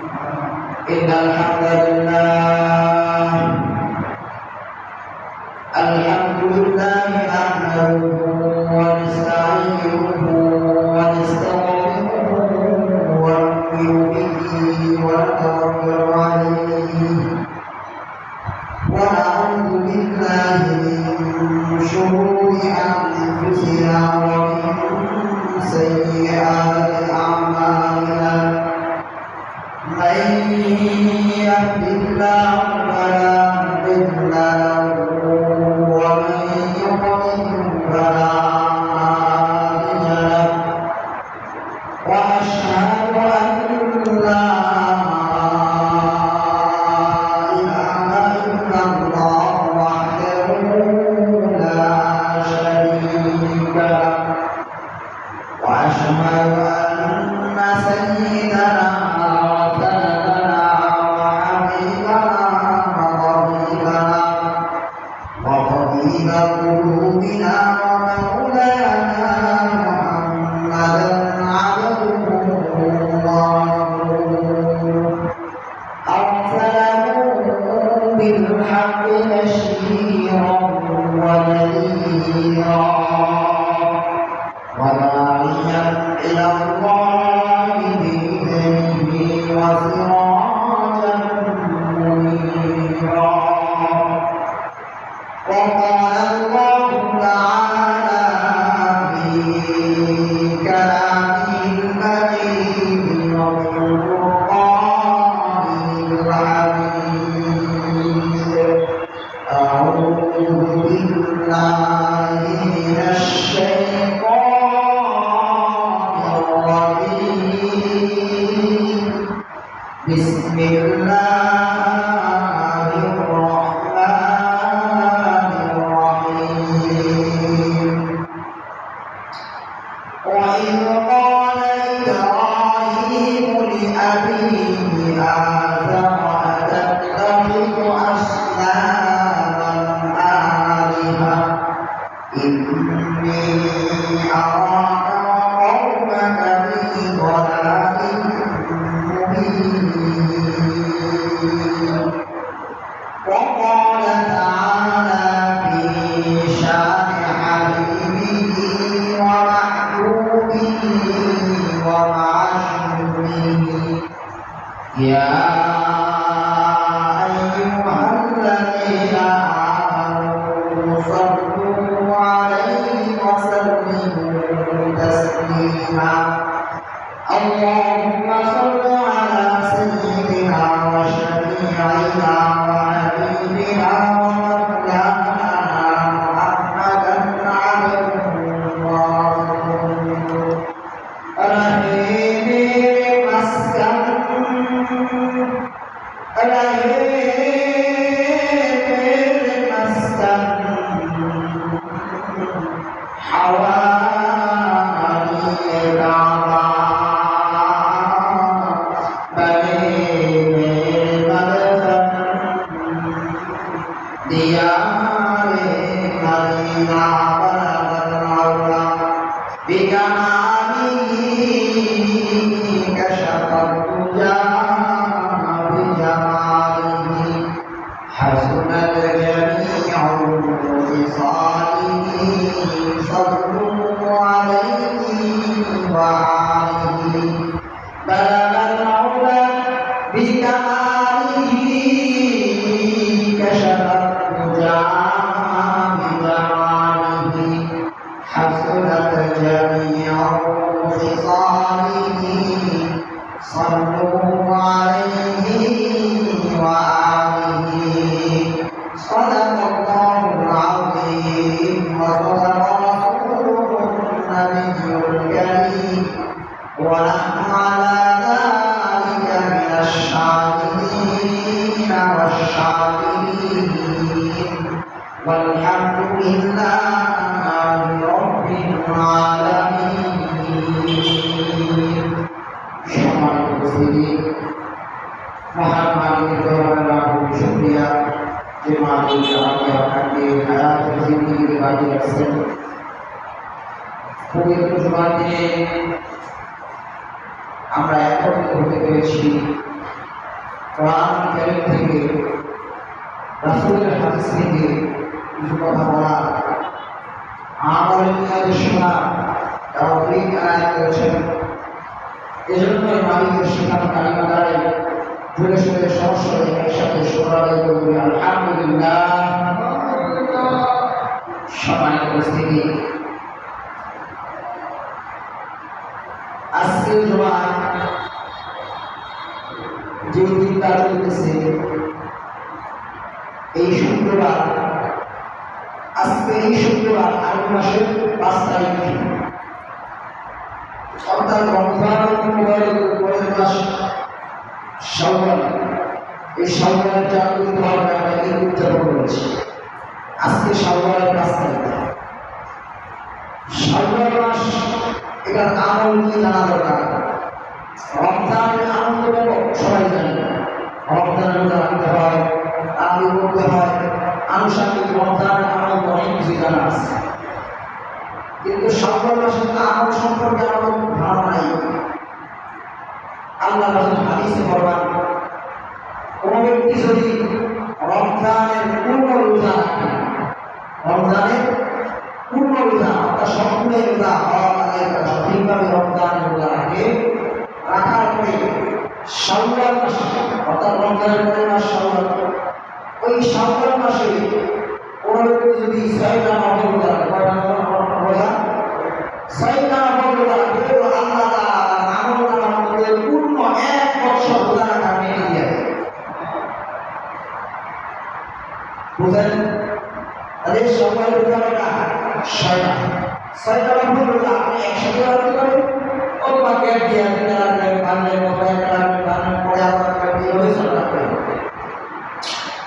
إن الحمد لله نحمده ونستعينه ونستغفره ونؤمن به ونتوكل عليه ونعوذ بالله من شرور أنفسنا ومن سيئات أعمالنا من يهد الله فلا مضل له ومن يضلل فلا هادي له وأشهد أن لا إله إلا الله وحده لا شريك له وأشهد أن سيدنا وطبيب قلوبنا ومولانا محمدا عبده ورسوله أرسله بالحق بشيرا ونذيرا وداعيا إلى الله بإذنه وسراجا منيرا وقال الله تعالى في كلامه المجيد وفي القرآن الحميد أعوذ بالله من الشيطان الرجيم بسم الله الرحمن الرحيم وإذ قال إبراهيم لأبيه آزر أتتخذ أصناما آلهة إني أراك وقومك في ضلال مبين وقال تعالى في شان حبيبه ومحبوبه ومعشوقه يا أيها الذين آمنوا صلوا عليه وسلموا تسليما اللهم صل على سيدنا وشفيعنا وحبيبنا ومولانا محمدا عبده ورسوله رحيم المسكن حوالي الكعبة ديار المدينة بلغ العلا بكماله كشف الدجى بجماله حسنت جميع خصاله صلوا عليه وآله بلغ العلا بكماله كشف بجماله حسنت جميع خصاله صلوا عليه وآله صدق الله العظيم وصدق رسوله النبي الكريم ونحن على ذلك من الشاهدين والشاكرين والحمد لله رب العالمين সম্মানিত উপস্থিতি মহান মালিকের দরবারে লাখ শুকরিয়া যে মালিক আমাকে আপনাকে হায়াত জিন্দেগির বাকি রাখছেন পবিত্র জুমার দিনে আমরা একত্রিত হতে পেরেছি কোরআন কারীম থেকে রাসূলের হাদিস থেকে কিছু কথা বলা আমলের নিয়ে শোনা তৌফিক আনায়ত করেছেন। এজন্যই মালিকের শেখানো কালিমা দ্বারাই জোরে সোরে সরাসরি একসাথে শোনালে বলবে আলহামদুলিল্লাহ। সম্মানিত উপস্থিতি, আজকের জুমা যে দিনটা চলতেছে এই শুক্রবার, আজকে এই শুক্রবার আরবি মাসের 5 তারিখ, অর্থাৎ রমজান পরের মাস শাওয়াল। এই শাওয়ালের 4 দিন পর আমরা ঈদ উদযাপন করেছি। আজকে শাওয়ালের 5 তারিখ। শাওয়াল মাস, এটার আমল নিয়ে জানা দরকার। রমজানের আনন্দ সবাই জানি, রমজানের রোজা রাখতে হয়, তারাবি করতে হয়, আনুষঙ্গিক রমজানের আমল অনেক কিছু জানা আছে। কিন্তু শাওয়াল মাসের আমল সম্পর্কে আমাদের ধারণা নাই। আল্লাহ রাসূল হাদিসে ফরমান, কোন ব্যক্তি যদি রমজানের পূর্ণ রোজা রাখে, রমজানের পূর্ণ রোজা অর্থাৎ সম্পূর্ণ রোজা সঠিকভাবে রমজানের রোজা রাখে, রাখার পরে শাওয়াল মাস অর্থাৎ রমজানের পরের মাস শাওয়াল, ওই শাওয়াল মাসে কোন ব্যক্তি যদি 6টা নফল রোজা রাখে, কয়টা রোজা? 6টা নফল রোজা রাখে, তো আল্লাহ তাআলা আমলনামার মধ্যে পূর্ণ 1 বছর রোজা রাখার নেকি দিয়ে দেয়। বুঝলেন? তাহলে শাওয়ালের রোজা কয়টা? 6টা নফল রোজা আপনি একসাথে রাখতে পারেন, অথবা গ্যাপ দিয়ে দিতে রাখবেন, বাংলায় মোবাইল রাখবেন, বাংলায় পরে আবার রাখবেন, এইভাবে চলে রাখবেন।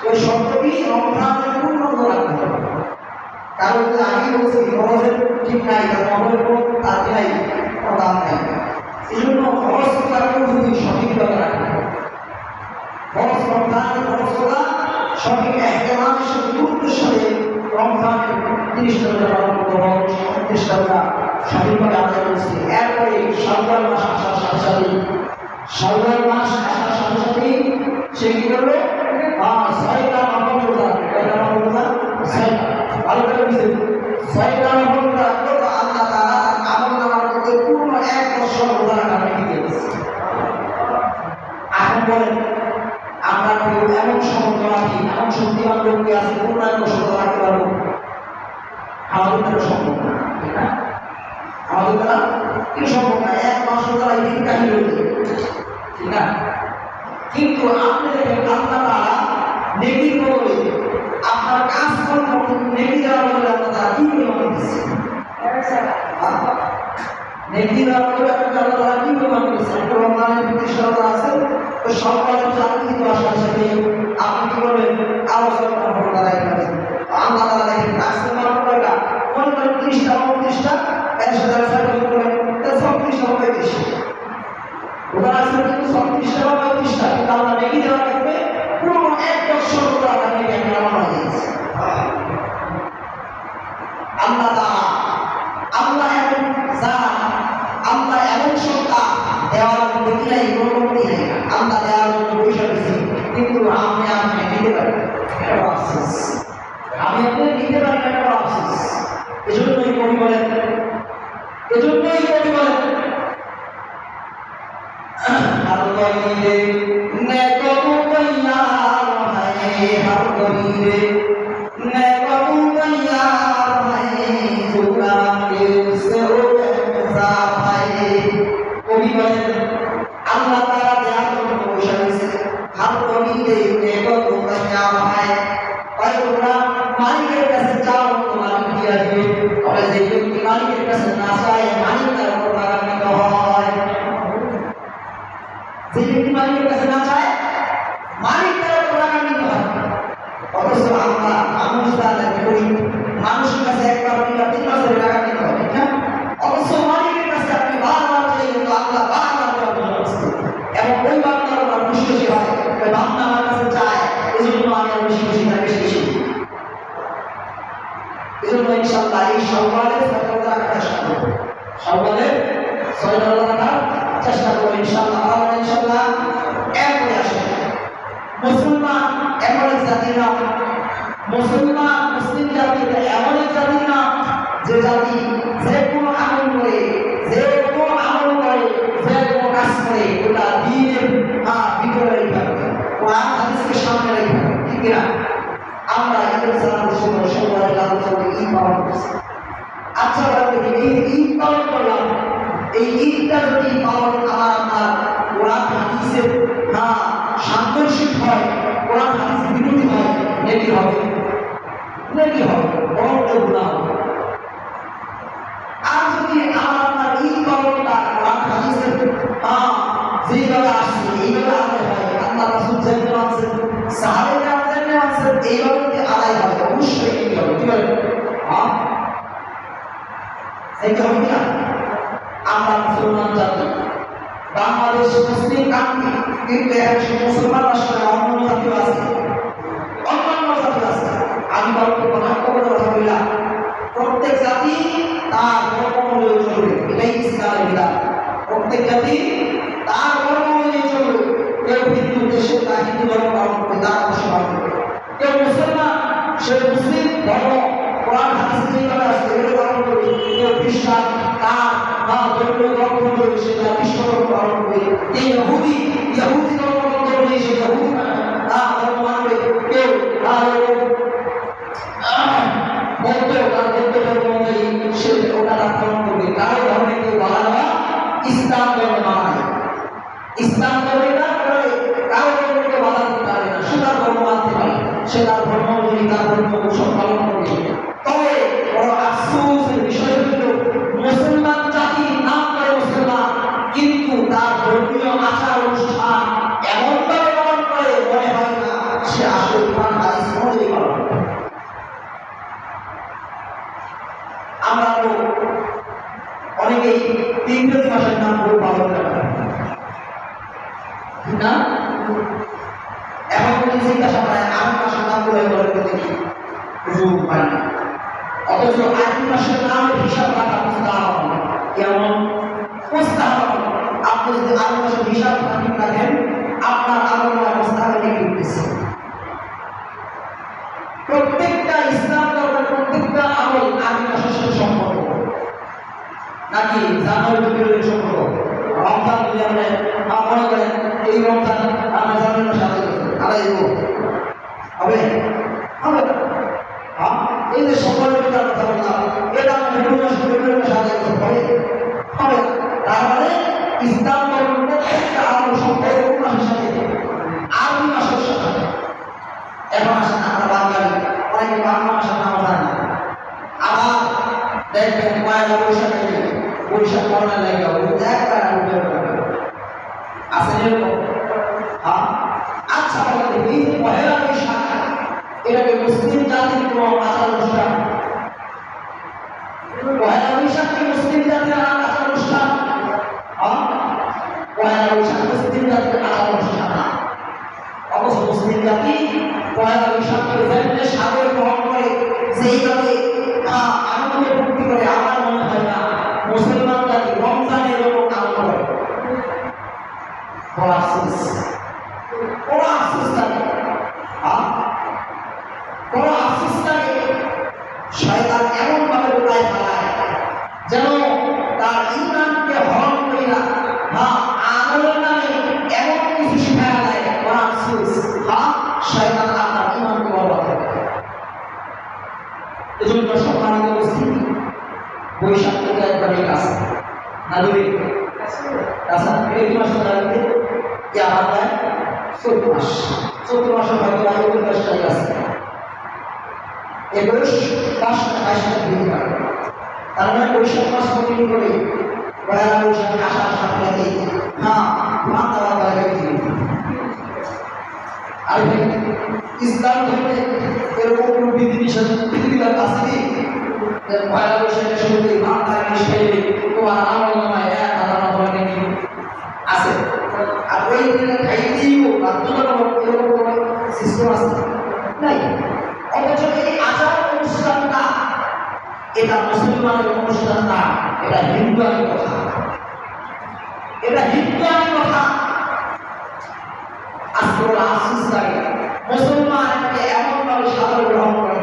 ওই শব্দটি রমজানের পূর্ণ রোজা রাখতে হবে। কারণ আমি বলছি খরচের ঠিক নাই, খবরের কোনো তার নাই, কোনো দাম নাই। এই জন্য খরচ কারণ যদি সঠিকভাবে রাখতে হবে, খরচ রমজানের খরচটা সঠিক এহতেমামের সাথে গুরুত্বের সাথে রমজানের 30টা রোজা পালন করতে হবে, 30টা রোজা সঠিকভাবে আদায় করছি। এরপরে শাওয়াল মাস আসার সাথে সাথে, শাওয়াল মাস আসার সাথে সাথে সে কি করবে? 6টা নফল রোজা, কয়টা নফল রোজা? 6টা। ভালো করে বুঝলেন, 6টা নফল রোজা রাখলো তো আল্লাহ তাআলা আমলনামার মধ্যে পূর্ণ 1 বছর রোজা রাখার নেকি দিয়ে দিয়েছে। এখন বলেন, আমরা কেউ এমন সমর্থ রাখি, এমন শক্তিমান লোক কি আছে পূর্ণ 1 বছর রোজা রাখতে পারবো? আমাদের দ্বারা সম্ভব না, ঠিক না? আমাদের দ্বারা কি সম্ভব না? 1 মাস রোজা দিন কাহিনী হয়েছে, ঠিক না? কিন্তু আপনি দেখেন আল্লাহ তাআলা নেকির বদলে আপনার কাজ কর্ম নেকি দেওয়ার বদলে আল্লাহ তাআলা কি পরিমাণ দিচ্ছে? নেকি দেওয়ার বদলে আল্লাহ তাআলা কি পরিমাণ দিচ্ছে? রমজানের 30টা রোজা আছে, তো সকালের চাকরি আসার সাথে আপনি কি করবেন? আলোচনা করবেন, আল্লাহ তাআলা দেখেন কাজ করার কয়টা? মনে করেন 30টা 29টা, এর সাথে সাথে করবেন, তো 36টা হবে বেশি। রোজা আছে কিন্তু 36টা বা 35টা, কিন্তু আল্লাহ নেকি দেওয়ার ক্ষেত্রে পুরো 1 বছর রোজা রাখার নেকি আমরা মানা দিয়েছি। আল্লাহ তাআলা, আল্লাহ এমন জান, আল্লাহ এমন সত্তা, দেওয়ার নেকি নাই, কোনো কমতি নাই। আল্লাহ দেওয়ার জন্য পয়সা দিয়েছে, কিন্তু আপনি নিতে পারেন, এটা আফসোস। আমি আপনি নিতে পারেন, এটা আফসোস। এজন্যই কবি বলেন, এজন্যই কবি বলেন, हर गरीबे नेको तैयार है, हर गरीबे नेको तैयार है, जुरा के से होवे इंसाफ है। कवि বলেন আল্লাহ তাআলা দেওয়ার জন্য পয়সা দিয়েছে, हर गरीबे नेको तैयार है। তাই তোমরা মালিকের কাছে যাও, তোমার দিয়া দিবে। তবে যে ব্যক্তি মালিকের কাছে না চায়, মালিক তার উপর রাগান্বিত হয়। যে ব্যক্তি মালিকের কাছে না চায়, মালিক তার উপর রাগান্বিত হয়। অথচ আমরা মানুষ যারা করি, মানুষের কাছে একবার 3 মাসের রাগান্বিত হয়, ঠিক না? অথচ মালিকের কাছে আপনি বারবার চাই, কিন্তু আল্লাহ বারবার এবং ওই বান্দার উপর খুশি খুশি হয়, ওই বান্দা আমার কাছে চায়, এই জন্য আমি আর বেশি খুশি না, বেশি খুশি। এই জন্য ইনশাআল্লাহ এই শাওয়ালের 6টা রোজা রাখার চেষ্টা করব, শাওয়ালের 6টা রোজা রাখার চেষ্টা করব ইনশাআল্লাহ। ইনশাআল্লাহ এরপরে আসে মুসলমান এমন এক জাতির নাম, মুসলমান মুসলিম জাতি এমন এক জাতির নাম যে জাতি যে কোনো আমল করে, যে কোনো আমল করে, যে কোনো কাজ করে ওটা দ্বীনের ভিতরে রেখে কোরআন হাদিসকে সামনে রেখে, ঠিক না? আমরা ঈদের সালাম সবাই আলোচনা ঈদ পালন করছি। আচ্ছা বলতে এই ঈদ পালন করলাম, এই ঈদটা যদি পালন আমার কোরআন হাদিসের সাংঘর্ষিক হয়, কোরআন হাদিস বিরোধী হয়, নেকি হবে? নেকি হবে, বরং গুনাহ হবে। আর যদি আমার ঈদ পালনটা কোরআন হাদিসের যেইভাবে আসছে এইভাবে আদায় হয়, আল্লাহ রাসূল যেভাবে আনছেন, সাহাবায়ে যেভাবে আনছেন, এইভাবে যদি আদায় হয় অবশ্যই কি হবে? কি বলেন? এইটা হবে না? আমরা মুসলমান জাতি, বাংলাদেশ মুসলিম কান্ট্রি, কিন্তু একশো মুসলমান রাষ্ট্র অন্যান্য জাতীয় আছে, অন্যান্য জাতি আছে। আমি বলতে কথা বললাম, প্রত্যেক জাতি তার ধর্ম অনুযায়ী চলবে, এটাই ইসলামের বিধান। প্রত্যেক জাতি তার ধর্ম অনুযায়ী চলবে। কেউ হিন্দু দেশে তার হিন্দু ধর্ম পালন করবে, তার অবশ্যই পালন করবে। কেউ মুসলমান, সে মুসলিম ধর্ম কোরআন হাদিস যেভাবে আসছে এগুলো পালন করবে। কেউ খ্রিস্টান, তার ধর্মীয় ধর্ম অনুযায়ী সে তার খ্রিস্ট ধর্ম পালন করবে। কেউ ইহুদি ধর্ম অনুযায়ী সে ইহুদি ধর্ম মানবে। কেউ বৌদ্ধ, তার বৌদ্ধ ধর্ম অনুযায়ী সে ওটা পালন করবে। কারো ধর্মে কেউ বাধা দেওয়া, ইসলাম ধর্মে মানায়, ইসলাম ধর্মে না করে কারো ধর্মকে বাধা দিতে পারে না, সে তার ধর্ম মানতে পারে, সে তার ধর্ম অনুযায়ী তার ধর্ম উৎসব পালন করবে। তবে বড় আফসোসের বিষয় হল মুসলমান জাতি নাম করে মুসলমান, কিন্তু তার ধর্মীয় আচার অনুষ্ঠান এমনভাবে পালন করে মনে হয় না সে আসলে কোরআন হাদিস অনুযায়ী পালন করে। আমরা তো অনেকেই ইংরেজি ভাষার নাম করে পালন করে না, এখন যদি জিজ্ঞাসা করে আরবি ভাষার নাম করে দেখি সুযোগ পাই না। অথচ আরবি ভাষার নামের হিসাব রাখা মুস্তাহাব, কেমন মুস্তাহাব। আপনি যদি আরবি ভাষার হিসাব রাখেন, আপনার আমলটা মুস্তাহাবে লিখে উঠতেছে। প্রত্যেকটা ইসলাম ধর্মের প্রত্যেকটা আমল আরবি ভাষার সাথে সম্পর্ক, নাকি জানুয়ারি ফেব্রুয়ারির সম্পর্ক। রমজান যদি আমরা মনে করেন এই রমজান আমরা জানুয়ারি মাসে আদায় দেবো, হবে? হবে না। এই যে সম্পর্কের কথা বললাম, এটা আমরা ফেব্রুয়ারি মাসে আদায় করতে হবে, হবে না। তার মানে ইসলাম ধর্মের প্রত্যেকটা আমল সম্পর্ক কোন মাসের সাথে? আরবি মাসের সাথে। এখন আসেন আমরা বাঙালি, অনেকে বাংলা ভাষার নাম জানে না। আবার দেখবেন পয়লা বৈশাখে বৈশাখ করোনা লেগে একবার আসেন এরকম। আচ্ছা বলেন, এই যে পয়লা বৈশাখ, এটাকে মুসলিম জাতির কোন আচার অনুষ্ঠান? পয়লা বৈশাখ কি মুসলিম জাতির আচার অনুষ্ঠান? পয়লা বৈশাখ মুসলিম জাতির আচার অনুষ্ঠান না। অবশ্য মুসলিম জাতি পয়লা বৈশাখকে যেমনি সাগরে গ্রহণ করে, সেইভাবে আনন্দ ভক্তি করে, আমার মনে হয় না মুসলমান জাতি রমজানের এরকম আনন্দ করে। বড় আফসোস, বড় আফসোস লাগে, বড় আফসোস লাগে। শয়তান এমন ভাবে বোঝায় ফেলায় যেন তার ঈমানকে হরণ করিয়া আমলের নামে এমন কিছু শিখায়া দেয়। বড় আফসোস, শয়তান আপনার ঈমানকে বরবাদ করে। এজন্য সম্মানিত উপস্থিতি, বৈশাখ থেকে একবারে কাছে না দূরে কাছে এই মাস দাঁড়িয়ে কি আমার দেয় 14 মাস, 14 মাসে হয়তো 22 তারিখ আছে, 21 মাস 22 তারিখ দিতে পারে। তার মানে বৈশাখ মাস কন্টিনিউ করে পয়লা বৈশাখ আসার সাথে মাথা মাথা রেখে আর ইসলাম ধর্মে এরকম কোনো বিধিনিষেধ পৃথিবীর আছে কি? পয়লা বৈশাখের শুরুতে মাথা মিশাইলে তোমার আমল নামায় 1000 টাকা নেই আছে। আর ওই দিনে খাইতেই বাধ্যতামূলক এরকম কোনো সিস্টেম আছে নাই। অথচ এই আচার অনুষ্ঠানটা এটা মুসলমানের অনুষ্ঠান না, এটা হিন্দুয়ানি কথা, এটা হিন্দুয়ানি কথা। আসল আফসোস লাগে মুসলমান এটাকে এমনভাবে সাদর গ্রহণ করে,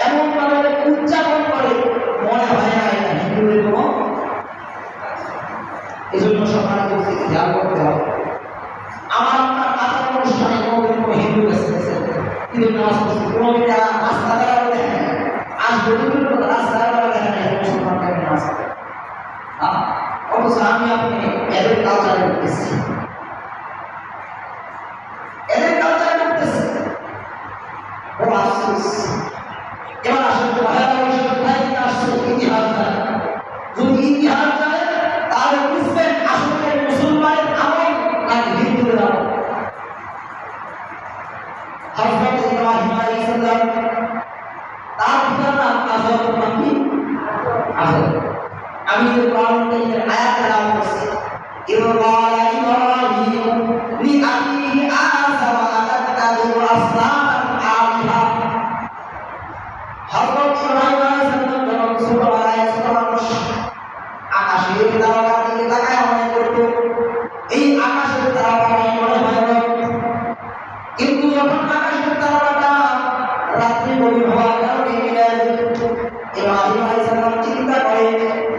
এমনভাবে উদযাপন করে, মনে হয় না এটা হিন্দুদের কোনো। এই জন্য সবার খেয়াল করতে হবে। আমার আপনার আচার অনুষ্ঠানে কোনোদিন কোনো হিন্দু গেছে কিন্তু নামাজ পড়ছে, কোনোদিন রাস্তা দ্বারা দেখেন, আজ বদুলের মতো রাস্তা দ্বারা দেখেন মুসলমান কেমন নামাজ পড়ে। অথচ আমি আপনি এদের কালচারে উঠতেছি, এদের কালচারে উঠতেছি, বড় আফসোস। এবার আসলে ভাইয়েরা কোথায় থেকে আসছে ইতিহাস জানে, যদি ইতিহাস জানে তাহলে বুঝবেন আসলে মুসলমানের আমল নাকি হিন্দুদের আমল। হযরত ইব্রাহিম আলাইহিস সালাম তার পিতার নাম আযর, নাম কি? আযর। আমি যে কোরআনের আয়াত তেলাওয়াত করছি, ইরকালা ইব্রাহিম লিআবিহি আযর আতাত্তাখিযু আসনামান আলিহা। হযরত ইব্রাহিম আলাইহিস সালাম যখন ছোটবেলায় ছোট মানুষ, আকাশের তারার দিকে তাকায় মনে করত এই আকাশের তারাটাই মনে হয় রব। কিন্তু যখন আকাশের তারাটা রাত্রি গভীর হওয়ার কারণে ইব্রাহিম আলাইহিস সালাম চিন্তা করে,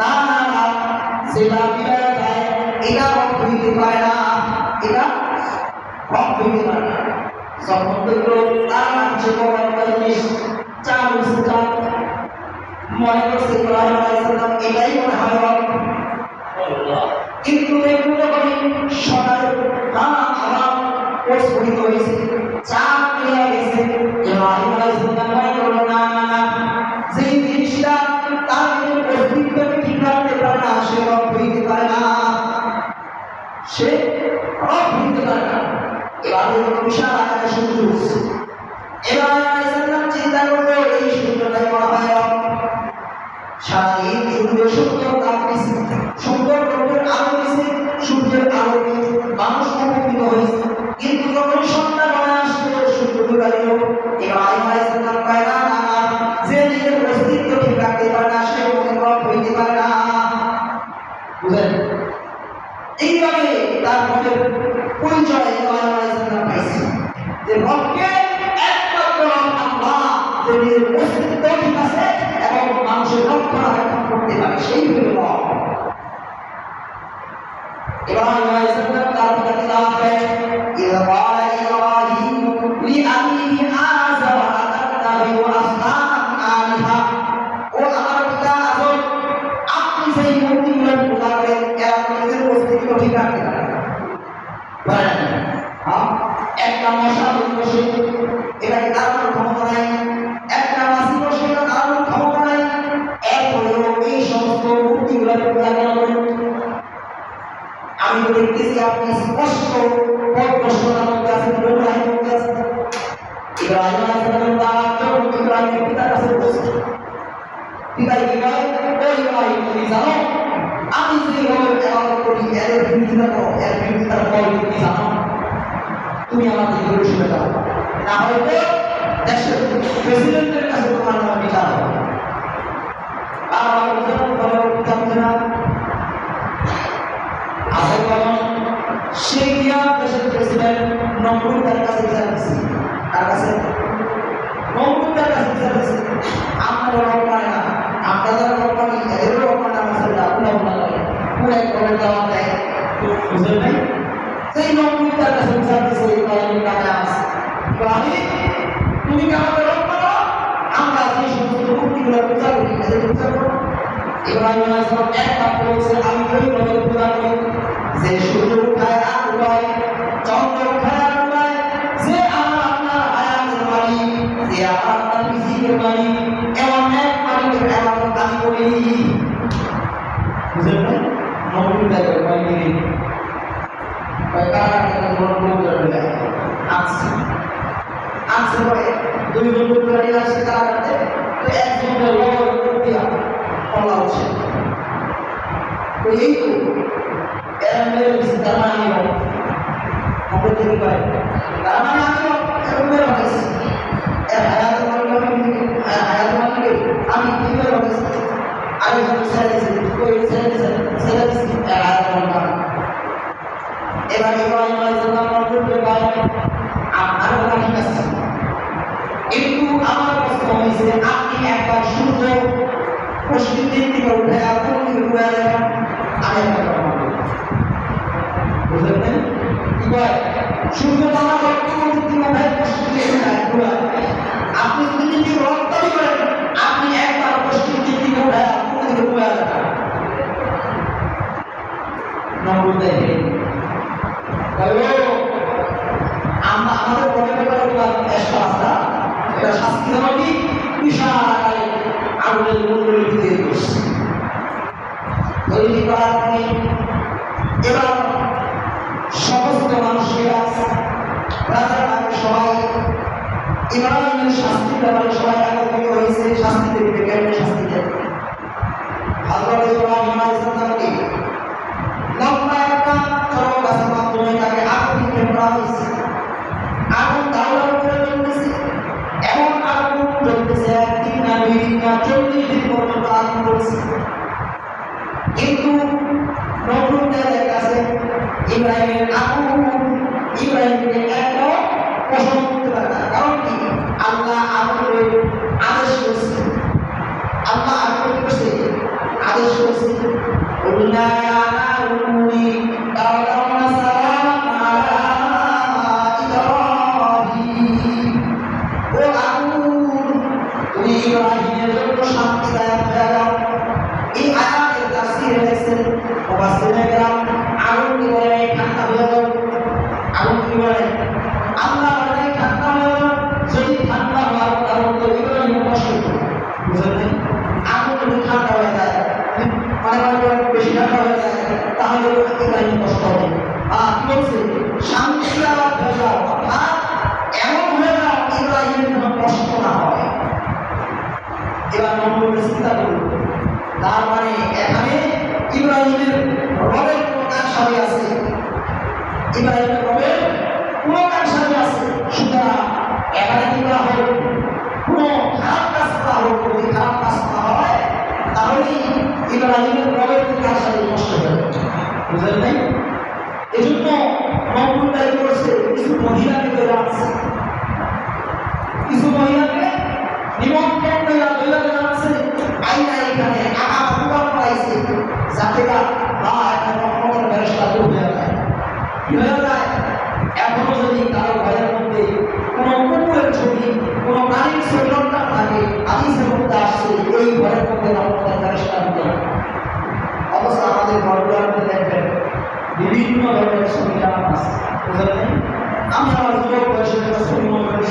না না না, সেটা বিদায় যায়, এটা রব হইতে পারে না, এটা রব হইতে পারে না। যখন দেখলো তার মাঝে বড় একটা জিনিস চার উঠছে, মনে করছে ইব্রাহিম আলাইহিস সালাম এটাই মনে হয় রব। কিন্তু দেখলো যখন সকালে আবার প্রস্ফুটিত হয়েছে, চাঁদ মিলে গেছে, ইব্রাহিম আলাইহিস সালাম মনে করলো না না না, যে জিনিসটা তার নিজের অস্তিত্বকে ঠিক রাখতে পারে না সে রব হইতে পারে না, সে রব হইতে পারে না। এবার বিশাল আকারে সূর্য উঠছে, ইব্রাহিম আলাইহিস সালাম চিন্তা করলো এই সূর্যটাই মনে হয় রব। সারাদিন সূর্য সুন্দর তাপ দিচ্ছে, সুন্দর রূপের আলো দিচ্ছে, সূর্যের আলোকে মানুষ উপকৃত হয়েছে। কিন্তু যখন সন্ধ্যাবেলা আসলো সূর্য ডুবে গেল, ইব্রাহিম আলাইহিস সালাম কয় না না, যে নিজের অস্তিত্ব ঠিক রাখতে পারে না সে রব হইতে পারে না। বুঝলেন? এইভাবে তার মনের পরিচয় ইব্রাহিম আলাইহিস সালাম পাইছে যে রবকে একমাত্র রব আল্লাহ, যে নিজের অস্তিত্ব ঠিক আছে এবং মানুষের রক্ষণাবেক্ষণ করতে পারে, সেই হল রব। ইব্রাহিম আলাইহিস সালাম তার পিতাকে দাওয়াত দেন, ইরকালা ইব্রাহিম লিআবিহি আযর আতাত্তাখিযু আসনামান আলিহা। ও আমার পিতা আযর, আপনি সেই মূর্তিগুলোর পূজা করেন, এরা নিজের অস্তিত্ব ঠিক রাখতে পারে না। একটা মশা বসে এটাকে দাঁড়ানোর ক্ষমতা নাই, একটা মাছি বসে এটা দাঁড়ানোর ক্ষমতা নাই, এরপরেও এই সমস্ত মূর্তিগুলোর পূজা কেন করেন? আমি তো দেখতেছি আপনি স্পষ্ট প্রশ্নটার মধ্যে আছেন, ইব্রাহিমের মধ্যে আছেন। ইব্রাহিম আলাইহিস সালাম তার ইব্রাহিমের পিতার কাছে বসে, পিতা ইব্রাহিম, ও ইব্রাহিম, তুমি জানো আমি যে রবের ইবাদত করি এর বিরোধিতা করো, এর বিরোধিতার ফল তুমি জানো? তুমি আমাকে দূরে সরে দাও, না হয়তো দেশের প্রেসিডেন্টের কাছে তোমার নাম বিচার হবে। আর আমার সে গিয়া দেশের প্রেসিডেন্ট নমরুদ তার কাছে বিচার দিচ্ছে, তার কাছে নমরুদ তার কাছে বিচার দিচ্ছে, আপনার রব মানে না, আপনাদের রব মানে এদেরও রব মানে আমার সাথে আপনার করে পুরো এক রবের দাওয়াত দেয়। বুঝলেন নাই? সেই নমরুদ তার কাছে বিচার দিচ্ছে, ইব্রাহিমের কাছে আছে, ইব্রাহিম তুমি কি আমাদের রব মানো? আমরা যে সমস্ত মূর্তিগুলো পূজা করি এদের পূজা করো। ইব্রাহিম আলাইহিস সালাম এক বাক্য বলছে, আমি ওই রবের পূজা করি যে সূর্য উঠায় আর উঠায়, চন্দ্র উঠায় আর উঠায়, যে আমার আপনার হায়াতের মালিক, যে আমার আপনার রিজিকের মালিক, এমন এক মালিকের ইবাদত আমি করি। বুঝলেন না? নবী দেখো মালিক আনছে পরে দুইজন লোক গাড়ি আসছে তারা করতে, তো একজন হচ্ছে তো এই তো এরা মেরে দিচ্ছে, তার মানে আমরা দেখতে পাই, তার মানে আমি মেরে বানাইছি, এর হায়াত মালিক আমি কি মেরে বানাইছি, আমি যখন ছেড়ে দিয়েছি এর হায়াত মালিক। এবার ইব্রাহিম আলাইহিস সালাম আপনার কথা ঠিক আছে, কিন্তু আমার প্রশ্ন হয়েছে আপনি একবার সূর্য পশ্চিম দিক থেকে উঠে আপনি ঘুরে দেখেন, আমি একটা কথা বলবো, বুঝলেন? কি কয় সূর্য তারা বর্তমান দিক থেকে উঠে পশ্চিম দিকে ঘুরে, আপনি যদি দিকে রক্তানি করেন আপনি একবার পশ্চিম দিক থেকে উঠে আপনি ঘুরে দেখেন নম্বর দেখে আমরা আমাদের এটা শাস্তি দেওয়া কি বিশাল আকারে আগুনের মন্ডলী তৈরি করছে। তৈরি করার পরে এবার সমস্ত মানুষেরা রাজার আগে সবাই ইব্রাহিমের শাস্তি ব্যাপারে সবাই একত্রিত হয়েছে, শাস্তি দেবে কেমনে শাস্তি দেবে। হযরত ইব্রাহিম আলাইহিস সালামকে লম্বা একটা চরম গাছের মাধ্যমে তাকে আগুন করা হয়েছে। আগুন দাউদার উপরে চলতেছে, এমন আগুন জ্বলতেছে 1 দিন না 2 দিন না 40 দিন পর্যন্ত আগুন জ্বলছে। কিন্তু নবুয়তের কাছে ইব্রাহিমের আগুন ইব্রাহিমকে একদম পোষণ করতে পারে না। কারণ কি আল্লাহ আগুনের আদেশ করছে, আল্লাহ আগুন করছে আদেশ করছে উল্লা ইয়া নারুনি তাওয়ানা সালাম আলা ইব্রাহিম। ও আগুন তুমি ইব্রাহিমের জন্য শান্তিদায়ক হয়ে যাও। এই আয়াতের তাফসীরে লেখছেন মুফাসসিরিনে কেরাম আগুন কি বলে ঠান্ডা হয়ে যাও। আগুন কি বলে আল্লাহ বলে ঠান্ডা হয়ে যাও। যদি ঠান্ডা হওয়ার কারণ তো ইব্রাহিম কষ্ট করে, বুঝলেন? আগুন যদি ঠান্ডা হয়ে যায় মানে বেশি ঠান্ডা হয়ে যায় তাহলে ইব্রাহিম কষ্ট হবে। কি বলছে শান্তিদায়ক হয়ে যাও, অর্থাৎ এমন হয়ে যাও ইব্রাহিমের কোনো কষ্ট না হয়। এবার নম্বরে চিন্তা করুন, তার মানে এখানে ইব্রাহিমের রবের কোনো কারসাজি আছে, ইব্রাহিমের রবের কোনো কারসাজি আছে। সুতরাং এখানে কি করা হবে, কোনো খারাপ কাজ করা হোক, যদি খারাপ কাজ করা হয় তাহলে ইব্রাহিমের রবের কারসাজি নষ্ট হয়ে যাবে, বুঝলেন নাই? এই জন্য নবুল দায়ী করেছে কিছু মহিলাকে ধরে আসছে, কিছু মহিলাকে নিমন্ত্রণ দেওয়া জানাচ্ছে আইনা এখানে আকাম কুকাম পাইছে যাতে এখন ব্যবস্থা দূর হয়ে যায়। কি হয়ে যায়? এখনো যদি কারো ঘরের মধ্যে কোনো কুকুরের ছবি কোনো প্রাণীর ছবি লটকানো থাকে হাদিসের মধ্যে আসছে এই ঘরের মধ্যে রহমতের ব্যবস্থা দিতে হবে। অবশ্য আমাদের ঘরগুলোর মধ্যে দেখবেন বিভিন্ন ধরনের ছবি রাখা আছে, বুঝলেন? আমি আমার যুবক বয়সে ছবি মনে করি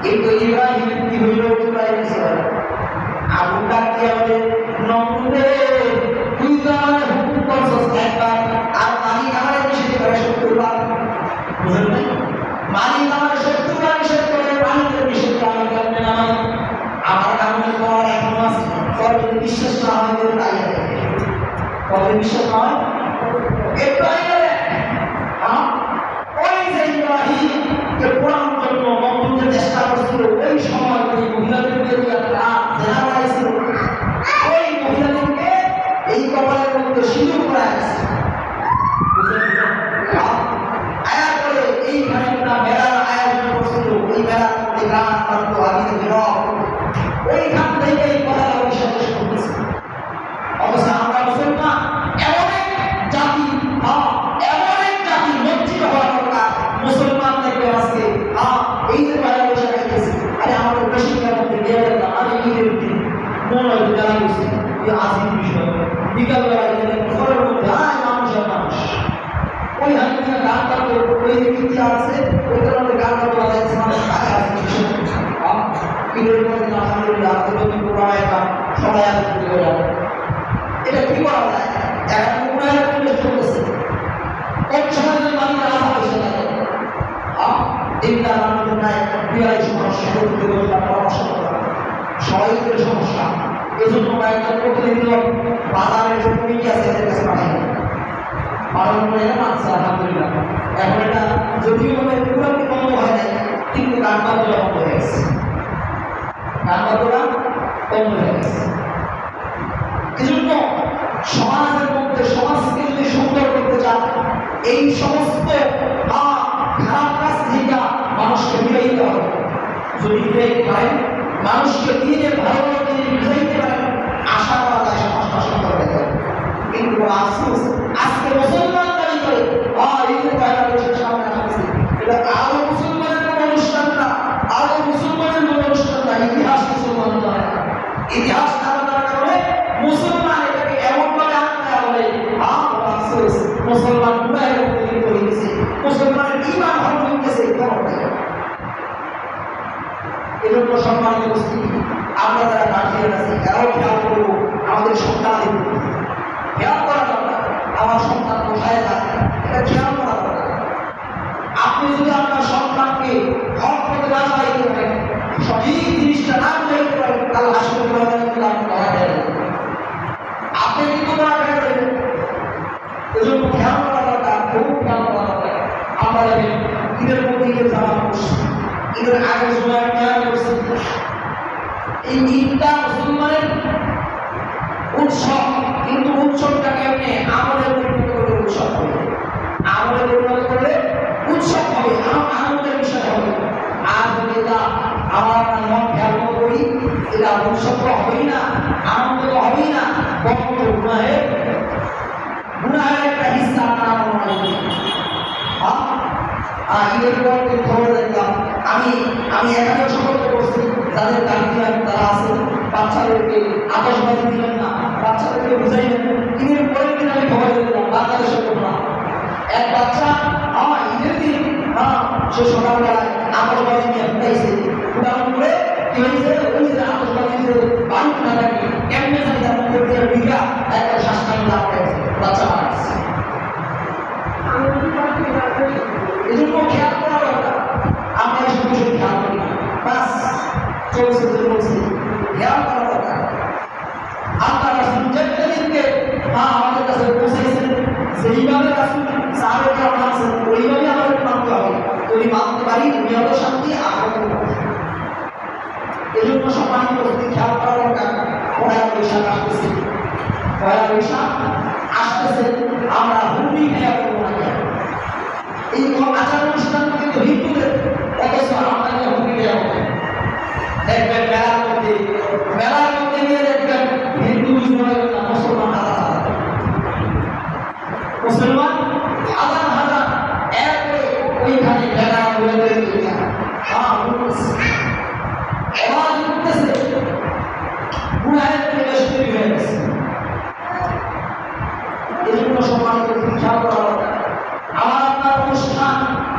কিন্তু ইব্রাহিম কি হইল? ইব্রাহিম আগুন ডাকতে হবে নমরুদে তুই তো আমার হুকুম করছস একবার, আর মালিক আমার নিষেধ করে 70 বার, বুঝলেন? মালিক আমার 70 বার নিষেধ করে, মালিকের নিষেধ আমি করতে না আমার কারণে পর এখনো আছে। পর যদি বিশ্বাস না হয় তো তাই কবে বিশ্বাস হয় একটু আগে ওই যে ইব্রাহিমকে পোড়ানোর জন্য নমরুদের চেষ্টা করছিল, ওই সময় ওই মহিলাদেরকে ছিল ওই মহিলাদেরকে এই কপালের মধ্যে সিঁদুর করা আছে। আয়াত করে এইখানে একটা মেলার আয়োজন করছিল, ওই মেলার মধ্যে গান বাজতো আদি থেকে রক, ওইখান থেকে এই কথাটা বিশ্বাস করতেছে। অবশ্য আমরা মুসলমান এমন এক জাতি, এমন এক জাতি লজ্জিত হওয়া দরকার। মুসলমান দেখবে আজকে এই যে পয়লা বৈশাখ খাইতেছে, আরে আমাদের বেশিরভাগ মধ্যে গিয়ে দেখলাম আমি ঈদের দিন মনে হয় জানা গেছি আজিম বিষয় বিকালবেলা ঘরের মধ্যে মানুষ ওই হাতে গান গাবো, ওই যে কীর্তি আছে ওইটার মধ্যে গান গাবো যাচ্ছে মানুষ আগে আসছে ঈদের মধ্যে আলহামদুলিল্লাহ সবাই আসতে এটা কি করা যায়? এখন চলতেছে পরামর্শ করা সবাইকে সমস্যা। এজন্য কয়েকজন প্রতিনিধি বাজারের যে কমিটি আছে এদের কাছে পাঠাই পালন করে এলাম। আচ্ছা আলহামদুলিল্লাহ। এখন এটা যদিও পুরোপুরি বন্ধ হয় নাই, কিন্তু গান বাজনা বন্ধ হয়ে গেছে, গান বাজনা বন্ধ হয়ে গেছে। এজন্য সমাজের মধ্যে সমাজকে যদি সুন্দর করতে চান, এই সমস্ত খারাপ কাজ থেকে মানুষকে বিরোধিত হবে। যদি বিরোধী করেন, মানুষকে দিনে ভালো দিনে বিরোধিত পারেন, আশা করা যায় সমাজটা সুন্দর হয়ে যাবে। কিন্তু আফসোস আজকে মুসলমান দাবি করে এই যে পয়লা বৈশাখ সামনে আসছে, এটা আরো মুসলমানের কোনো অনুষ্ঠান না, আরো মুসলমানের কোনো অনুষ্ঠান না, ইতিহাস মুসলমান নয়। ইতিহাস না জানার কারণে মুসলমান এটাকে এমনভাবে আঁকড়ে বলে আফসোস মুসলমান গুনাহের মধ্যে লিপ্ত হয়েছে, মুসলমানের ঈমান ভঙ্গ হইতেছে। এজন্য সম্মানিত উপস্থিতি, আমরা যারা গার্জিয়ান আছি এরাও খেয়াল করবো আমাদের সন্তানদের প্রতি। খেয়াল করা দরকার আমার সন্তান কোথায় যায়, এটা খেয়াল করা দরকার। আপনি যদি আপনার সন্তানকে হক পথে না চালাইতে পারেন, সঠিক জিনিসটা না বুঝাইতে পারেন, কাল হাসপাতালে ময়দানে কিন্তু আপনি ধরা খেয়ে যাবেন, আপনি কিন্তু ধরা খেয়ে যাবেন। এজন্য খেয়াল করা দরকার, খুব খেয়াল করা দরকার। আমরা দেখেন ঈদের মধ্যে ঈদের জামা করছি, ঈদের আগের সময় খেয়াল করছি। এই ঈদটা মুসলমানের উৎসব, কিন্তু উৎসবটা কেমনে আমলে পরিণত করলে উৎসব হবে, আমলে পরিণত করলে উৎসব হবে, আনন্দের বিষয় হবে। আর যদি এটা আমার মন খেয়াল করি, এটা উৎসব তো হবেই না, আনন্দ তো হবেই না, বরং গুনাহের একটা হিস্সা আপনার আমার মনে করি। ঈদের পর খবর দেখলাম, আমি এখানে সতর্ক করছি যাদের গার্জিয়ান তারা আছে, বাচ্চাদেরকে আতশবাজি দিলেন না, বাচ্চাদেরকে বুঝাইলেন। ঈদের পরের দিন আমি খবর দেখলাম বাংলাদেশের ঘটনা, এক বাচ্চা ঈদের দিন সে সকালবেলায় আতশবাজি নিয়ে ফুটাইছে, ফুটানোর পরে কি হয়েছে, ওই যে আতশবাজি যে বাড়ি না থাকে কেমনে জানি তার মধ্যে বিঘা একটা শ্বাসকান্ড লাভ হয়েছে, বাচ্চা মারা গেছে। এজন্য খেয়াল করা দরকার, আমরা এসব বিষয় খেয়াল করি না, বাস চলছে যে বলছি, খেয়াল করা দরকার। আল্লাহ রাসূল যেদিনকে আমাদের কাছে পৌঁছাইছেন, সেইভাবে রাসূল সাহাবায়ে মানছেন, ওইভাবে আমাদের মানতে হবে। যদি মানতে পারি দুনিয়াও শান্তি, আখিরাতেও শান্তি। এজন্য সম্মানিত উপস্থিতি, খেয়াল করা দরকার। পয়লা বৈশাখ আসতেছে, পয়লা বৈশাখ আসতেছে, আমরা হুমড়ি খেয়াল করবো না কেন? এই আচার অনুষ্ঠান কিন্তু হিন্দুদের, অথচ আমাদের হুমড়ি খেয়াল দেখবেন মেলার মধ্যে নিয়ে দেখবেন হিন্দু মুসলমান মুসলমান হাজার হাজার এরপরে ওইখানে মেলা ঘুরে আওয়াজ উঠতেছে, গুনাহের পরিবেশ তৈরি হয়ে গেছে। এই জন্য সম্মানিত খেয়াল করা দরকার। আমার আপনার অনুষ্ঠান,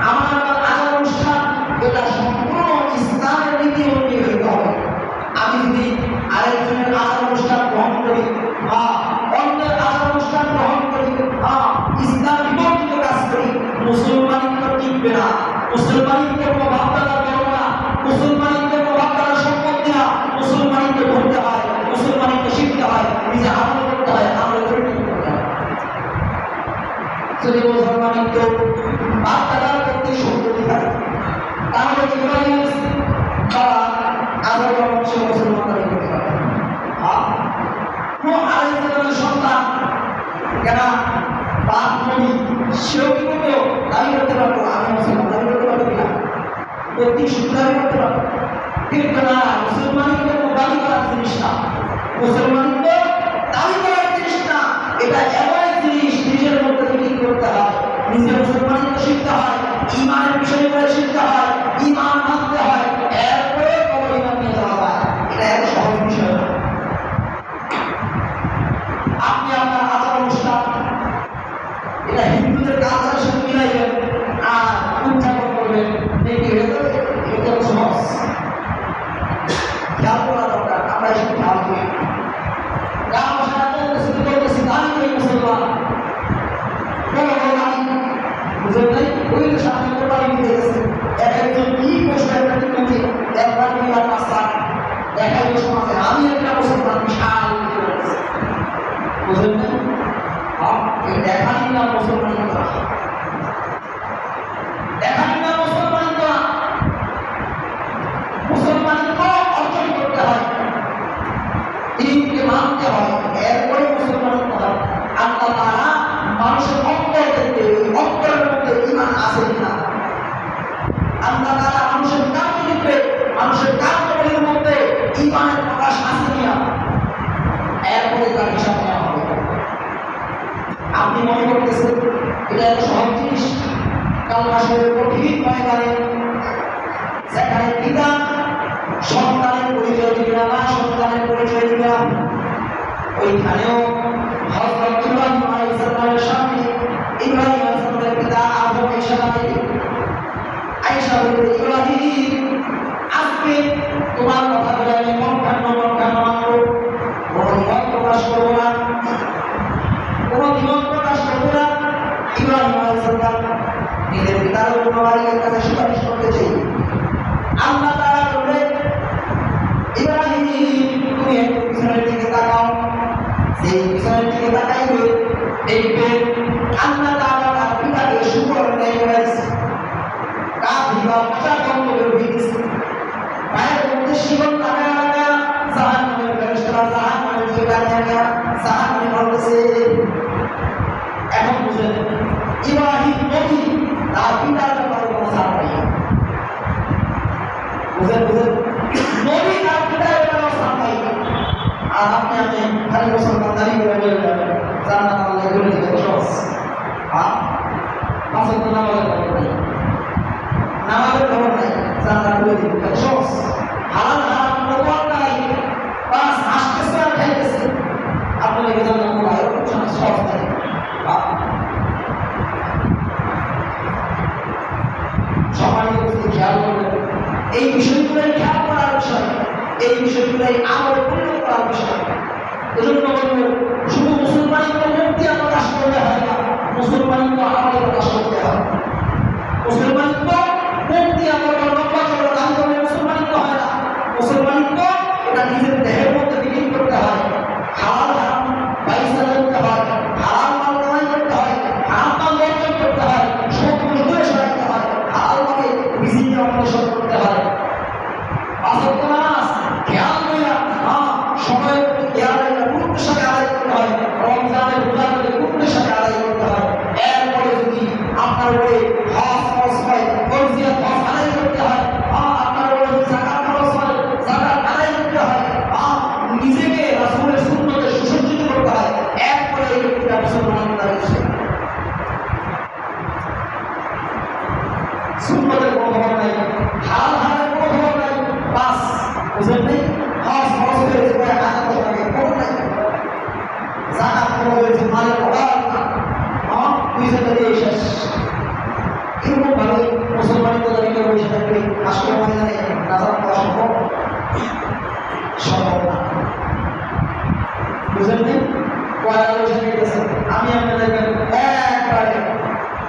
আমার আপনার আচার অনুষ্ঠান, এটা সম্পূর্ণ ইসলামের নীতি অনুযায়ী হইতে হবে। আমি যদি আরেকজনের আচার অনুষ্ঠান গ্রহণ করি বা অন্যের আচার অনুষ্ঠান গ্রহণ করি, ইসলাম বিবর্তিত কাজ করি, মুসলমানিত্ব টিকবে না, মুসলমানিত্ব কোনো ভাবধারা করবো না, মুসলমানিত্ব কোনো ভাবধারা সম্পত্তি না। মুসলমানিত্ব ধরতে হয়, মুসলমানিত্ব শিখতে হয়, নিজে আমল করতে হয়, আমল পরিণত করতে হয়। যদি মুসলমানিত্ব ভাবধারার প্রতি সম্পত্তি থাকে, তাহলে ইব্রাহিম বাবা আজর বংশ মুসলমান দাবি করতে পারে। নূহ আলাইহিস সালামের সন্তান কেন বাপ নবী, সেও কিন্তু দাবি করতে পারতো আমি মুসলমান, দাবি করতে পারতো কিনা? প্রতি শুদ্ধ দাবি করতে পারতো, কিন্তু না, মুসলমানিত্ব দাবি করার জিনিস না, মুসলমানিত্ব দাবি করার জিনিস না। এটা এমন এক জিনিস, নিজের মধ্যে ফিটিং করতে হয়, নিজের মুসলমানিত্ব শিখতে হয়, ইমানের বিষয়গুলো শিখতে হয়, ইমান মানতে হয়, এরপরে কবর ইমান নিয়ে যাওয়া হয়। এটা এত সহজ বিষয় না। আপনি আপনার আচার অনুষ্ঠান এটা হিন্দুদের কালচারের সাথে মিলাইবেন আর উদযাপন করবেন, দেখি হয়ে যাবে, এটা তো সহজ। খেয়াল করা দরকার, আমরা এসব খেয়াল করি। গান ভাষা করতেছি দাঁড়িয়ে করি মুসলমান, বুঝলেন নাই? ওই সামনে কোরবানি দিতে গেছে, এক একজন কি পোস্টার একবার বুঝলেন না? এই দেখানি না মুসলমান করা, দেখানি না মুসলমান করা। মুসলমানকে অর্জন করতে হয়, দিনকে মানতে হয়, এরপরে মুসলমান করা। আল্লাহ তাআলা মানুষের অন্তর থেকে ওই অন্তরের মধ্যে ঈমান আছে কিনা, আল্লাহ তাআলা মানুষের কার্যক্রমে মানুষের কার্যক্রমের মধ্যে ঈমানের প্রকাশ আছে কিনা, এরপরে তার হিসাব নেওয়া হবে। আপনি মনে করতেছেন এটা একটা সহজ জিনিস, কাল হাসরের কঠিন ময়দানে যেখানে পিতা সন্তানের পরিচয় দিবে না, মা সন্তানের পরিচয় দিবে না, ওইখানেও হযরত ইব্রাহিম আলাইহিস সালামের সামনে ইব্রাহিম আলাইহিস সালামের পিতা আদম আয়েশা বলবে, ইব্রাহিম আজকে তোমার কথা বলে আমি মনখান্ন মানব, কোনো দ্বিমত প্রকাশ করবো না, কোনো দ্বিমত প্রকাশ করবো না। ইব্রাহিম আলাইহিস সালাম নিজের পিতার মালিকের কাছে সুপারিশ করতে চাই। আল্লাহ তাআলা বলবে, ইব্রাহিম তুমি একটু পিছনের দিকে তাকাও। সেই পিছনের দিকে তাকাইবে, দেখবে আল্লাহ তাআলা তার পিতাকে সুবর্ণ করে দিয়েছে, কাঁধিবা পচা গন্ধ বের হয়ে গেছে, পায়ের মধ্যে শিকল লাগায়া লাগায়া জাহান্নামের ফেরেশতারা জাহান্নামের দিকে টানিয়া জাহান্নামে ঢালতেছে। এখন বুঝলেন ইব্রাহিম নবী তার পিতার ব্যাপারে কোনো ছাড় নাই। বুঝলেন নবী তার পিতার ব্যাপারে ছাড় নাই। আর আপনি খালি মুসলমান দাবি করে বলে যাবেন জান্নাত আল্লাহ করে দিবে, সহজ। পাঁচ ওয়াক্ত নামাজের খবর নাই, নামাজের খবর নাই, জান্নাত করে দিবে, সহজ। হালাল হারাম প্রবল নাই, বাস আসতেছে আর খাইতেছে, আপনার এই জান্নাত কোনো আয়োজন সহজ নাই। সম্মানিত উপস্থিতি, খেয়াল করবেন এই বিষয়গুলোই খেয়াল করার বিষয়, এই বিষয়গুলোই আমল পূর্ণ করার বিষয়। এজন্য বলব শুধু মুসলমানিত্ব মুক্তি প্রকাশ করতে হয় না, মুসলমানিত্ব আমলে প্রকাশ করতে হয়। মুসলমানিত্ব মুক্তি আমরা লম্বা চড়া দান করলে মুসলমানিত্ব হয় না। মুসলমানিত্ব এটা নিজের দেহের মধ্যে বিলীন করতে হয়, হালাল হারাম বাইসা করতে হয়, হালাল মাল কামাই করতে হয়, হারাম মাল বর্জন করতে হয়, শত্রু দূরে সরাতে হয়, হালাল ভাবে রিজিক অন্বেষণ করতে হয়। পাঁচ ওয়াক্ত নামাজ খেয়াল কইরা সময়ের প্রতি খেয়াল রাখা গুরুত্বের সাথে আদায় করতে হয়, রমজানের রোজাগুলো গুরুত্বের সাথে আদায় করতে হয়। এরপরে যদি আপনার উপরে হজ খরচ হয়, ফরজিয়াত হজ আদায় করতে হয়, আপনার উপরে যদি যাকাত খরচ হয়, যাকাত আদায় করতে হয়, নিজেকে রাসূলের সুন্নতে সুসজ্জিত করতে হয়। এরপরে এই ব্যক্তিটা মুসলমান দাঁড়িয়েছে। সুন্নতের কোনো খবর নাই, হালাল হারামের কোনো খবর নাই, বাস বুঝলেন নেই, হজ খরচ হয়েছে প্রায় 1000 টাকা, খবর নাই, জাকাত খরচ হয়েছে মালের অভাব না, দুইজনে দিয়ে শেষ। এরকম ভাবে মুসলমানিত্ব দাবি করে বসে থাকবে, আসলে ময়দানে নাজাত পাওয়া সম্ভব না। বুঝলেন নেই, পয়লা বসে গেছে, আমি আপনাদের একবারে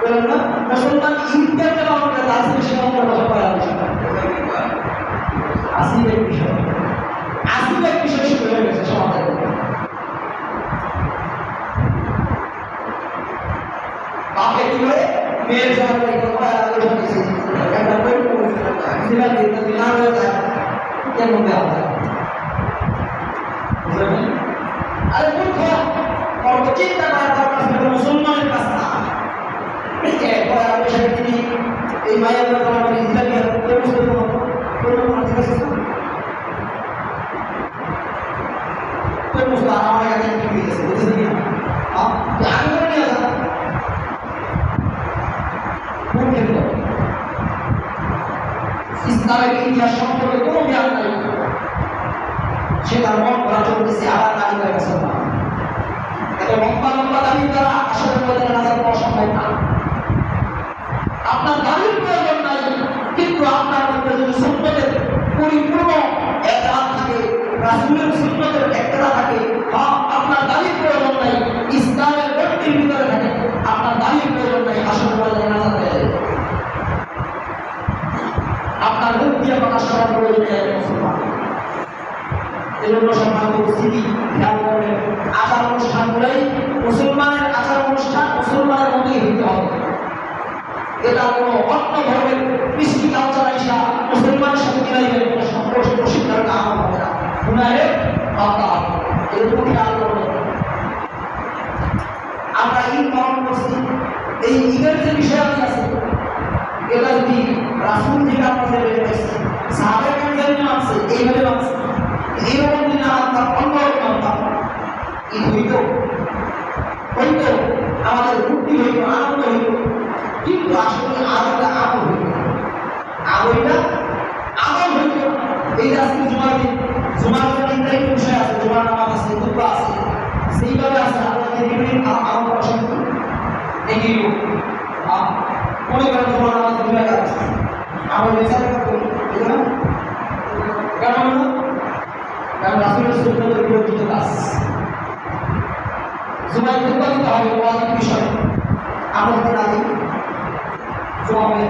বললাম না, মুসলমান ঈদকে পালন করে তার বেশি নম্বর বছর পয়লা বসে আসিবের বিষয়, আসিবের বিষয় শুরু হয়ে গেছে সমাজের। বাপে কি করে মেয়ের জন্য পয়লা বসে গেছে, একটা বই দিলা দিতে দিলা হয়ে যায়, কেমন দেওয়া যায়। বুঝলেন? আরে মূর্খ, অল্প চিন্তা করার দরকার ছিল মুসলমানের কাছে না। পয়লা বৈশাখে তিনি এই মায়ের কথা আমাকে ইসলামী ইসলামের ইতিহাস সম্পর্কে কোনো জ্ঞান নাই, সে তার মন ভরা চলতেছে, আবার দাবি করে মুসলমান। এত লম্বা লম্বা দাবি দ্বারা আসলে নাজাত পাওয়া সম্ভব না। আপনার দাবির প্রয়োজন নাই, কিন্তু আপনার মধ্যে যদি সুন্নতের পরিপূর্ণ ইতিহাদ থাকে, রাসূলের সুন্নতের ইত্তেবা থাকে, আপনার দাবির প্রয়োজন নাই, ইসলামের গণ্ডির ভিতরে থাকে, আপনার দাবির প্রয়োজন নাই, আসলে নাজাত পেয়ে যাবে। আপনার মুখ দিয়ে প্রকাশ করার প্রয়োজন নেই মুসলমান। এজন্য সম্মানিত উপস্থিতি, খেয়াল করবেন আচার অনুষ্ঠানগুলোই মুসলমানের মতোই হইতে হবে। এটা কোনো অন্য ধর্মের কৃষ্টি কালচার আইসা মুসলমানের সাথে মিলাইবেন কোনো সম্পর্ক প্রশিক্ষণ আমল হবে না, গুনাহের বাধা হবে। এরকম খেয়াল করবেন। আমরা ঈদ পালন করছি, এই ঈদের যে বিষয়াদি আছে এটা যদি রাসূল থেকে আপনাদের বের হয়েছে, সাহাবায়ে কেরাম মানছে, এইভাবে মানছে, এইরকম যদি না মানতাম, অন্যরকম মানতাম, ঈদ হইতো আমাদের মুক্তি হইত, আনন্দ হইত। কিন্তু আসলে আরোটা আমল হইত, আরোটা আমল হইত। এই আজকে জুমার দিন, জুমার দিনটাই বিষয় আছে, জুমার নামাজ আছে, খুতবা আছে, সেইভাবে আছে আমাদের আমল পছন্দ দেখি মনে করেন জুমার নামাজ দুই রাকাত আছে, আমল বিচার করি কেন? কারণ রাসূলের সুন্নতের বিরোধিত কাজ। জুমায় খুতবা দিতে হবে, ওয়াজিব বিষয়, আমল দিন আগে জমা হবে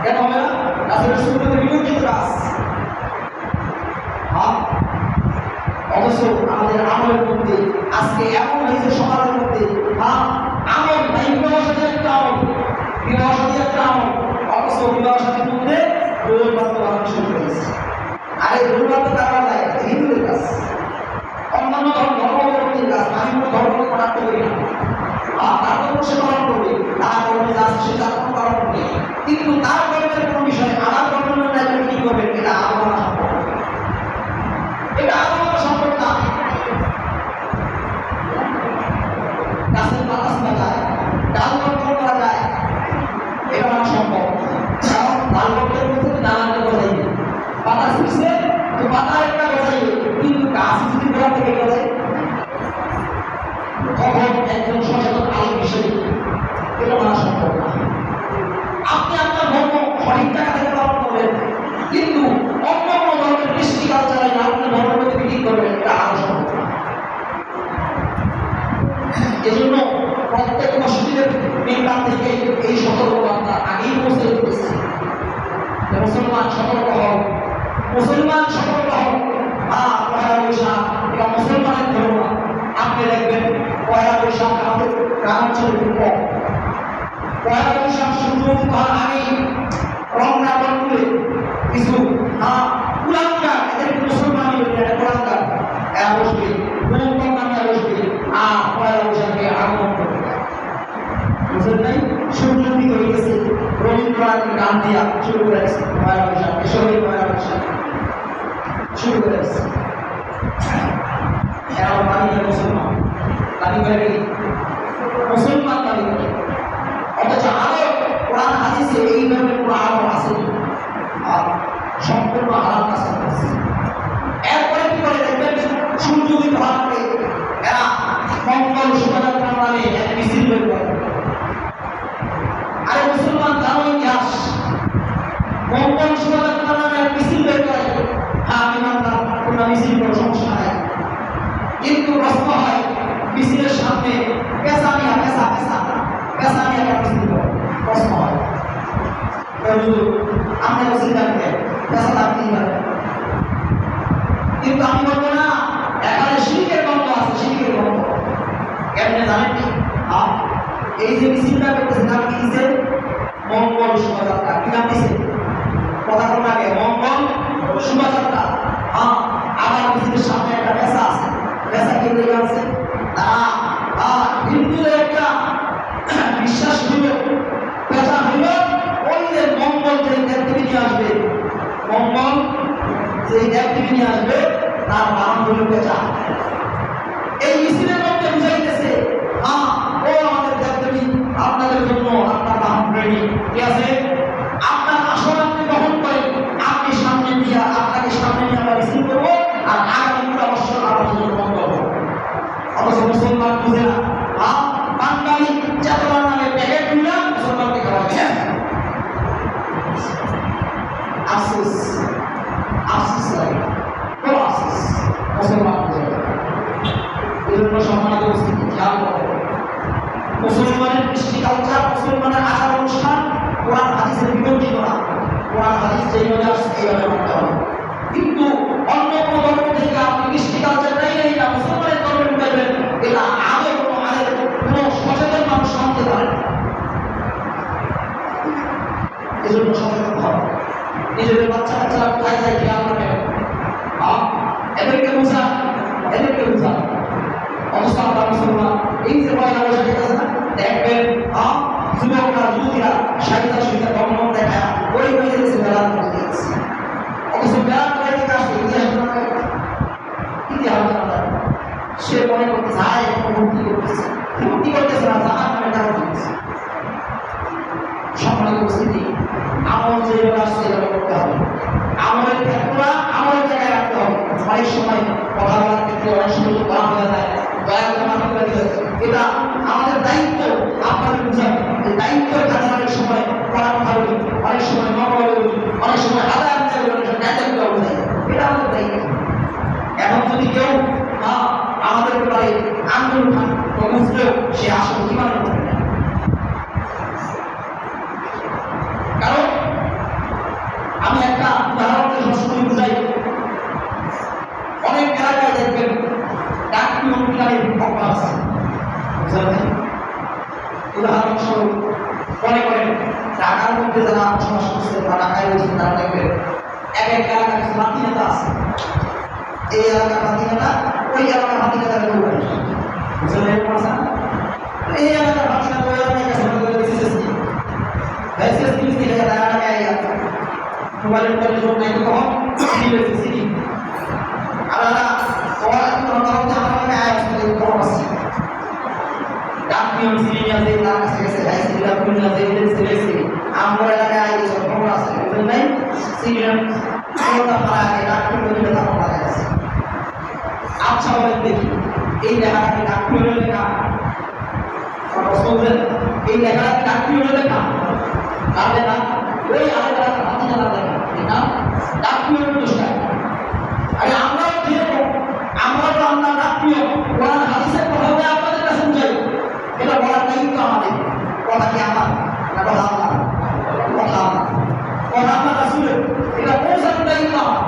কেন হবে না? রাসূলের সুন্নতের বিরোধিত কাজ। অবশ্য আমাদের আমলের মধ্যে আজকে এমন হয়েছে সমাজের মধ্যে আমল নাই, বিবাহ সাথী একটা আমল, বিবাহ সাথী একটা আমল, অবশ্য বিবাহ সাথীর মধ্যে দোল বাদ্য বানানো শুরু করেছে। আর এই দোল বাদ্য কারা যায়? হিন্দুদের কাজ, অন্যান্য ধর্মাবলম্বীর কাজ। আমি কোনো ধর্মকে কটাক্ষ করি না, তার ধর্ম সে পালন করবে, তার ধর্মে যা আছে সে তার কোনো পালন করবে, কিন্তু তার ধর্মের কোনো বিষয় আমার ধর্মের দায়িত্ব কি করবেন এটা আলোচনা সম্ভব, এটা আলোচনা সম্ভব না। গাছের পাতা ছিঁড়া যায়, ডাল বর্তন করা যায়, এটা মানা সম্ভব। কারণ ডাল বর্তন করতে ডালাটা গজাইবে, পাতা ছিঁড়ছে তো পাতা একটা গজাইবে, কিন্তু গাছ যদি গোড়া থেকে গজায় তখন একজন সচেতন আলোক হিসেবে এটা মানা সম্ভব না। আপনি আপনার ধর্ম সঠিক টাকা থেকে পালন করবেন, কিন্তু অন্য কোনো ধর্মের কৃষ্টি কালচারে আপনার ধর্মকে বিক্রি করবেন, এটা আরো সম্ভব না। এজন্য প্রত্যেক মসজিদের মেম্বার থেকে এই সতর্কবার্তা আগেই পৌঁছে দিতেছে, মুসলমান সতর্ক হও, মুসলমান সতর্ক হও। পয়লা বৈশাখ এটা মুসলমানের ধর্ম। আপনি দেখবেন পয়লা বৈশাখ আমাদের গ্রামাঞ্চলে খুব কম। পয়লা বৈশাখ সূর্য উদয় আগেই রমনা বন্ধুলে কিছু কুলাঙ্গার, এদের মুসলমান কুলাঙ্গার বসবে, বসবে, আর পয়লা বৈশাখে আগমন করবে। বুঝলেন নাই? সূর্য উদিত হয়ে গেছে, রবীন্দ্রনাথ গান দিয়া শুরু করে গেছে পয়লা বৈশাখ, এসবই পয়লা বৈশাখ শুরু করে গেছে। এরা দাবি করে মুসলমান, দাবি করে কি মুসলমান দাবি করে, অথচ আরো কোরআন হাদিসে এই ধরনের কোনো আমল আছে সম্পূর্ণ হারাম কাজ করতেছে। এরপরে কি করে দেখবেন, সূর্য উদিত হওয়ার পরে এরা মঙ্গল শোভাযাত্রার নামে এক মিছিল বের করে। আরে মুসলমান জানো ইতিহাস, মঙ্গল শোভাযাত্রার নামে এক মিছিল বের করে। আমি মানতাম তোমরা মিছিল করে সমস্যা নাই, কিন্তু প্রশ্ন হয় মিছিলের সামনে পেশা নিয়ে একটা মিছিল করে, প্রশ্ন হয় আমরা মিছিল থাকতে পেশা থাকতেই পারে। কিন্তু আমি বলবো না, এখানে শিরকের গন্ধ আছে, শিরকের গন্ধ। কেমনে জানেন কি? এই যে মিছিলটা করতেছে নাম কি দিছে? মঙ্গল শোভাযাত্রা। কি নাম দিছে? কথা কোন আগে মঙ্গল শোভাযাত্রা। আবার মিছিলের সামনে একটা পেশা আছে, পেশা কি বলে আছে? হিন্দুদের একটা বিশ্বাস হইল, পেশা হইল ওই যে মঙ্গল যে দেবদেবী নিয়ে আসবে, মঙ্গল যে দেবদেবী নিয়ে আসবে তার নাম হইল পেশা। এই মিছিলের মধ্যে বুঝাইতেছে ও আমাদের দেবদেবী আপনাদের জন্য আপনার নাম রেডি, ঠিক আছে? আপনার আসন আপনি গ্রহণ করেন, আপনি সামনে দিয়া আপনাকে সামনে নিয়ে আমরা মিছিল করবো, আর আগামী পুরো বছর আমাদের জন্য বন্ধ হবে। অথচ মুসলমান বুঝে না, বাঙালি চেতনার নামে প্যাকেট দিলাম মুসলমানকে খাওয়া যায়। আফসোস, আফসোস লাগে, বড় আফসোস, মুসলমান বুঝে না। এজন্য সচেতন হও। নিজেদের বাচ্চা কাচ্চারা কোথায় যায় খেয়াল রাখেন। এদেরকে বোঝা, এদেরকে বোঝা। অথচ আমরা মুসলমান এই যে পয়লা বৈশাখী আছে না, দেখবেন যুবকরা যুবতীরা সাহিত্যা সুবিধা কর্ম দেখায় ওই মেয়েদের মেলা করে দিয়েছে। অথচ মেলা করে দিতে আসছে ইতিহাস সে মনে করতে যায় মুক্তি করতেছে, মুক্তি করতেছে না, জাহাজ নামে টাকা দিতেছে। সম্মানিত উপস্থিতি, আমল যেভাবে আসছে এভাবে করতে হবে। আমলের ক্ষেত্রটা আমলের জায়গায় রাখতে হবে। অনেক সময় কথা বলার ক্ষেত্রে অনেক সময় করা হয়ে যায়, দয়া করে মাফ করে দিবেন। এটা আমাদের দায়িত্ব, আপনাদের বুঝান যে দায়িত্বের কাজে অনেক সময় করা কথা বলি, অনেক সময় নকল বলি, অনেক সময় আদায় আদায় বলি, অনেক সময় ন্যায্য বোঝাই। এটা আমাদের দায়িত্ব। এখন যদি কেউ আমাদের ব্যাপারে আন্দোলন বুঝলেও সে আসলে কি মানে করবে না। কারণ আমি একটা উদাহরণকে সবসময় বুঝাই। অনেক এলাকায় দেখবেন ডাক্তি অনুদানের বিপক্ষ আছে, উদাহরণস্বরূপ মনে করেন ঢাকার মধ্যে যারা বসবাস করছে বা ঢাকায় রয়েছে তারা দেখবেন এক এক এলাকার কিছু মাতৃ নেতা আছে। এই এলাকার মাতৃ নেতা ওই এলাকার মাতৃ নেতার কেউ করে এই এলাকার মাতৃ নেতা ওই এলাকায় কাছে মোবাইলের টেলিফোন নাই তো তখন সিটি আলাদা আমরা এলাকায় আগে খবর আছে নাই আচ্ছা বলেন দেখি এই লেখাটাকে ডাক্তার লেখা এই লেখাটাকে ডাক্তার লেখা তাহলে না ওই আলাদা হাতি জানা লেখা এটা ডাক্তার অনুষ্ঠান। আরে আমরাও যেরকম আমরা তো আমরা ডাক্তার কোরআন হাদিসের কথা বলে আপনাদের কাছে বুঝাই, এটা বলার দায়িত্ব আমাদের। কথা কি আমার না কথা আমার? কথা আমার, কথা আমার রাসূলের, এটা পৌঁছানোর দায়িত্ব আমার।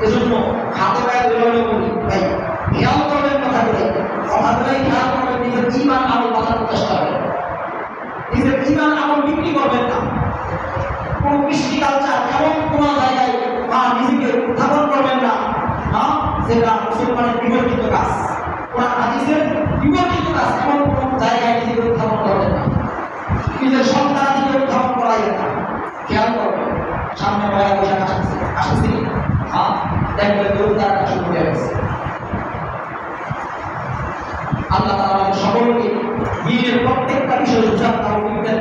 এজন্য হাতে পায়ে ধরে বলি ভাই খেয়াল করবেন কথা বলে, কথা বলে খেয়াল করবেন, নিজের ঈমান আমল বাঁচানোর চেষ্টা করবেন, নিজের ঈমান আমল বিক্রি করবেন না। কোন কৃষ্টি কালচার এমন কোন জায়গায় নিজেকে উত্থাপন করবেন না যেটা মুসলমানের বিবর্তিত কাজ, কোরআন হাদিসের বিবর্তিত কাজ এমন কোন জায়গায় নিজেকে উত্থাপন করবেন না। নিজের সন্তান নিজেকে উত্থাপন করাই না। খেয়াল করবেন সামনে পয়লা বৈশাখ আসতেছি দেখবেন দৌড় শুরু হয়ে গেছে। আল্লাহ তাআলা আমাদের সকলকে দ্বীনের প্রত্যেকটা বিষয় বুঝার তৌফিক দেন,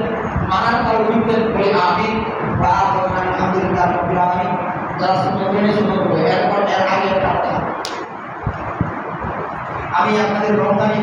মানার তৌফিক দেন বলে আমিন। ওয়া আলহামদুলিল্লাহ রাব্বিল আলামিন। যারা সুন্নাত মেনে সুন্নাত করবে এরপর এর আগে একটা আমি আপনাদের রমজানি